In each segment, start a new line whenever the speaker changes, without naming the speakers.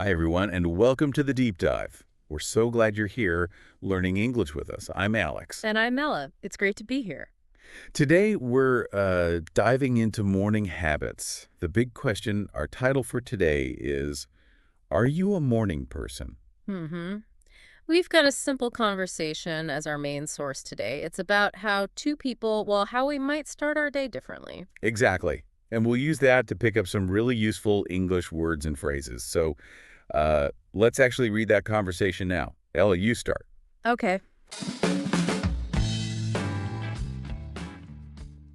Hi, everyone, and welcome to the Deep Dive. We're so glad you're here learning English with us. I'm Alex.
And I'm Ella. It's great to be here.
Today, we're diving into morning habits. The big question, our title for today is, are you a morning person?
hmm We've got a simple conversation as our main source today. It's about how two people, well, how we might start our day differently.
Exactly. And we'll use that to pick up some really useful English words and phrases. So let's actually read that conversation now. Ella, you start.
Okay.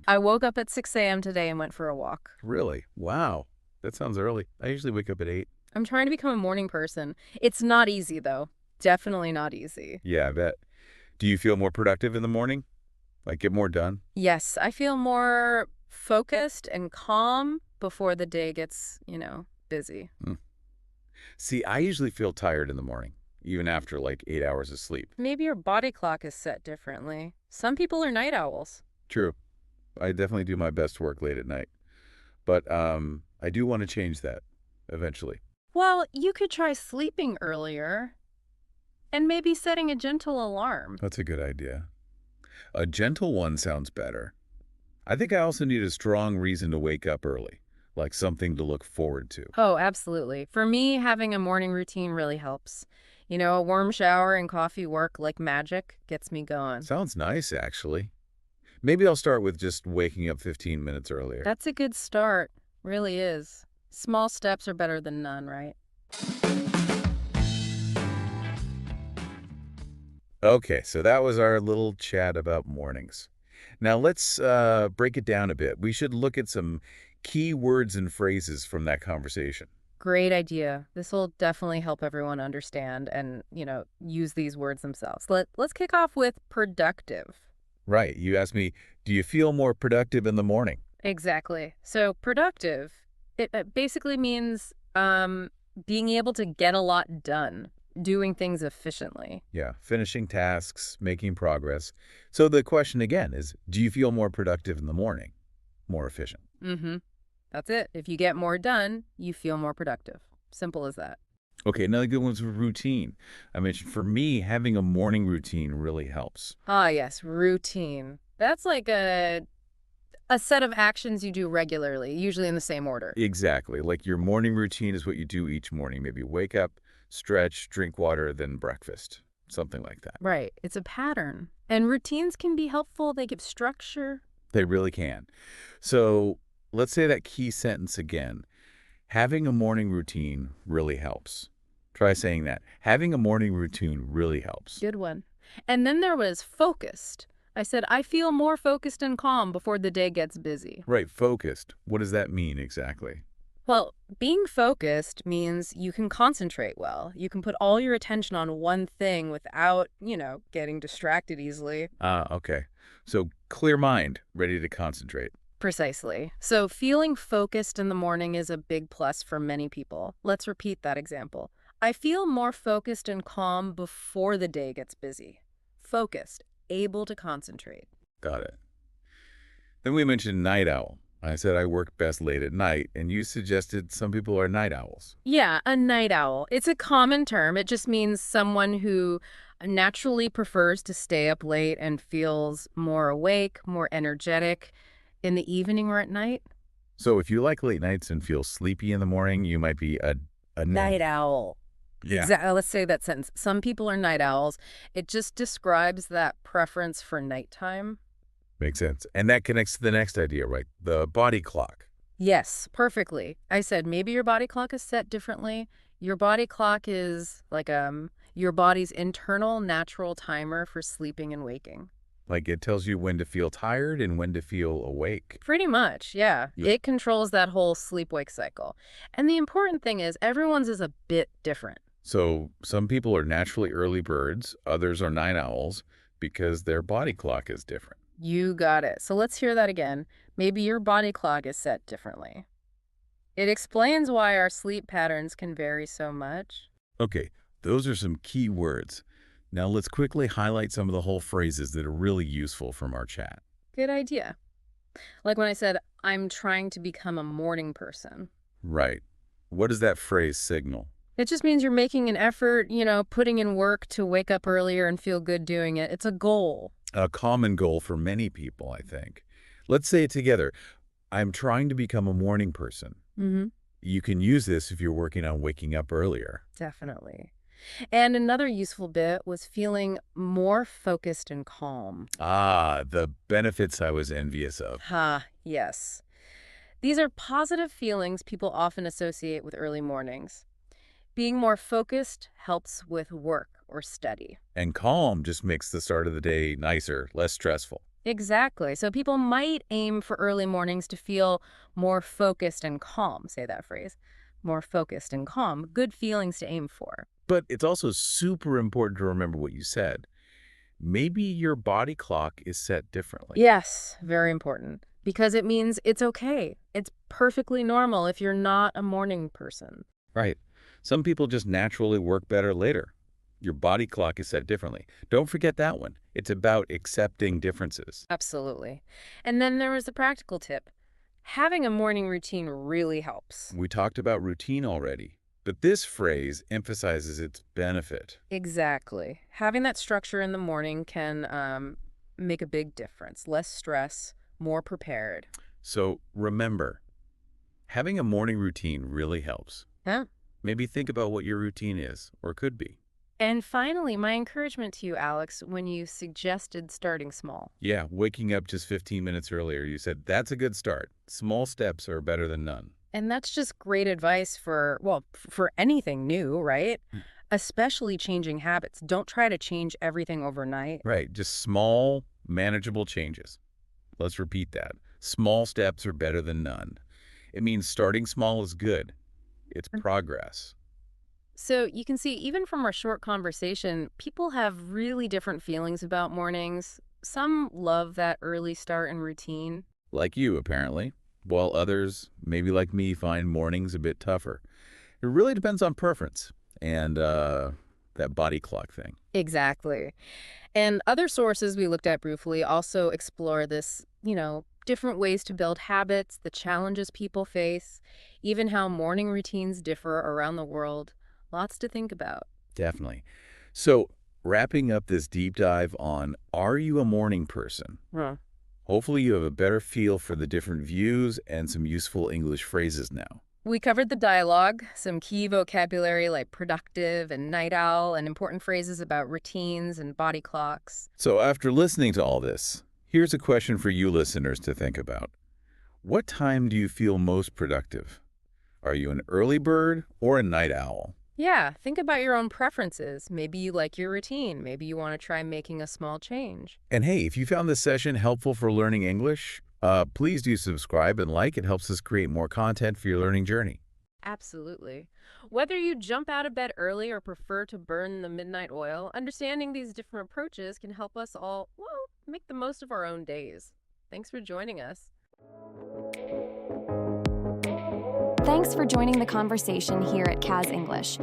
I woke up at 6 a.m. today and went for a walk.
Really? Wow. That sounds early. I usually wake up at 8.
I'm trying to become a morning person. It's not easy, though. Definitely not easy.
Yeah, I bet. Do you feel more productive in the morning? Like get more done?
Yes, I feel more focused and calm before the day gets, busy.
Hmm. See, I usually feel tired in the morning, even after like 8 hours of sleep.
Maybe your body clock is set differently. Some people are night owls.
True. I definitely do my best work late at night. But I do want to change that eventually.
Well, you could try sleeping earlier and maybe setting a gentle alarm.
That's a good idea. A gentle one sounds better. I think I also need a strong reason to wake up early, like something to look forward to.
Oh, absolutely. For me, having a morning routine really helps. A warm shower and coffee work like magic gets me going.
Sounds nice, actually. Maybe I'll start with just waking up 15 minutes earlier.
That's a good start. Really is. Small steps are better than none, right?
Okay, so that was our little chat about mornings. Now let's break it down a bit. We should look at some key words and phrases from that conversation.
Great idea. This will definitely help everyone understand and, use these words themselves. Let's kick off with productive.
Right. You asked me, do you feel more productive in the morning?
Exactly. So productive, it basically means being able to get a lot done, doing things efficiently.
Yeah, finishing tasks, making progress. So the question again is, do you feel more productive in the morning? More efficient?
Mm-hmm. That's it. If you get more done, you feel more productive. Simple as that.
Okay, another good one's routine. I mentioned for me, having a morning routine really helps.
Ah, yes, routine. That's like a set of actions you do regularly, usually in the same order.
Exactly. Like your morning routine is what you do each morning. Maybe wake up, stretch, drink water, then breakfast. Something like that.
Right. It's a pattern. And routines can be helpful. They give structure.
They really can. So let's say that key sentence again. Having a morning routine really helps. Try saying that. Having a morning routine really helps.
Good one. And then there was focused. I said, I feel more focused and calm before the day gets busy.
Right, focused. What does that mean exactly?
Well, being focused means you can concentrate well. You can put all your attention on one thing without, getting distracted easily.
Ah, okay. So clear mind, ready to concentrate.
Precisely. So feeling focused in the morning is a big plus for many people. Let's repeat that example. I feel more focused and calm before the day gets busy. Focused, able to concentrate.
Got it. Then we mentioned night owl. I said I work best late at night, and you suggested some people are night owls.
Yeah, a night owl. It's a common term. It just means someone who naturally prefers to stay up late and feels more awake, more energetic in the evening or at night.
So if you like late nights and feel sleepy in the morning, you might be a
Night owl.
Yeah.
Let's say that sentence. Some people are night owls. It just describes that preference for nighttime.
Makes sense. And that connects to the next idea, right? The body clock.
Yes, perfectly. I said maybe your body clock is set differently. Your body clock is like your body's internal natural timer for sleeping and waking.
Like it tells you when to feel tired and when to feel awake.
Pretty much, yeah.
Yeah.
It controls that whole sleep-wake cycle. And the important thing is everyone's is a bit different.
So some people are naturally early birds, others are night owls because their body clock is different.
You got it. So let's hear that again. Maybe your body clock is set differently. It explains why our sleep patterns can vary so much.
Okay, those are some key words. Now let's quickly highlight some of the whole phrases that are really useful from our chat.
Good idea. Like when I said, I'm trying to become a morning person.
Right. What does that phrase signal?
It just means you're making an effort, putting in work to wake up earlier and feel good doing it. It's a goal.
A common goal for many people, I think. Let's say it together. I'm trying to become a morning person.
Mm-hmm.
You can use this if you're working on waking up earlier.
Definitely. And another useful bit was feeling more focused and calm.
Ah, the benefits I was envious of.
Yes. These are positive feelings people often associate with early mornings. Being more focused helps with work or study.
And calm just makes the start of the day nicer, less stressful.
Exactly. So people might aim for early mornings to feel more focused and calm. Say that phrase. More focused and calm. Good feelings to aim for.
But it's also super important to remember what you said. Maybe your body clock is set differently.
Yes, very important. Because it means it's okay. It's perfectly normal if you're not a morning person.
Right. Some people just naturally work better later. Your body clock is set differently. Don't forget that one. It's about accepting differences.
Absolutely. And then there was the practical tip. Having a morning routine really helps.
We talked about routine already, but this phrase emphasizes its benefit.
Exactly. Having that structure in the morning can make a big difference. Less stress, more prepared.
So remember, having a morning routine really helps.
Yeah.
Maybe think about what your routine is or could be.
And finally, my encouragement to you, Alex, when you suggested starting small.
Yeah, waking up just 15 minutes earlier, you said that's a good start. Small steps are better than none.
And that's just great advice for anything new, right?
Mm.
Especially changing habits. Don't try to change everything overnight.
Right, just small, manageable changes. Let's repeat that. Small steps are better than none. It means starting small is good. It's progress.
So you can see, even from our short conversation, people have really different feelings about mornings. Some love that early start and routine.
Like you, apparently, while others, maybe like me, find mornings a bit tougher. It really depends on preference and that body clock thing.
Exactly. And other sources we looked at briefly also explore this, different ways to build habits, the challenges people face, even how morning routines differ around the world. Lots to think about.
Definitely. So, wrapping up this deep dive on Are You a Morning Person?
Huh.
Hopefully you have a better feel for the different views and some useful English phrases now.
We covered the dialogue, some key vocabulary like productive and night owl, and important phrases about routines and body clocks.
So after listening to all this, here's a question for you listeners to think about. What time do you feel most productive? Are you an early bird or a night owl?
Yeah, think about your own preferences. Maybe you like your routine. Maybe you want to try making a small change.
And hey, if you found this session helpful for learning English, please do subscribe and like. It helps us create more content for your learning journey.
Absolutely. Whether you jump out of bed early or prefer to burn the midnight oil, understanding these different approaches can help us all, make the most of our own days. Thanks for joining us.
Thanks for joining the conversation here at Kaz English.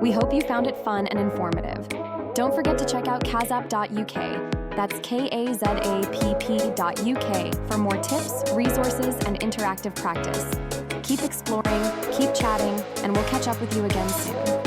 We hope you found it fun and informative. Don't forget to check out kazapp.uk. That's kazapp.uk for more tips, resources, and interactive practice. Keep exploring, keep chatting, and we'll catch up with you again soon.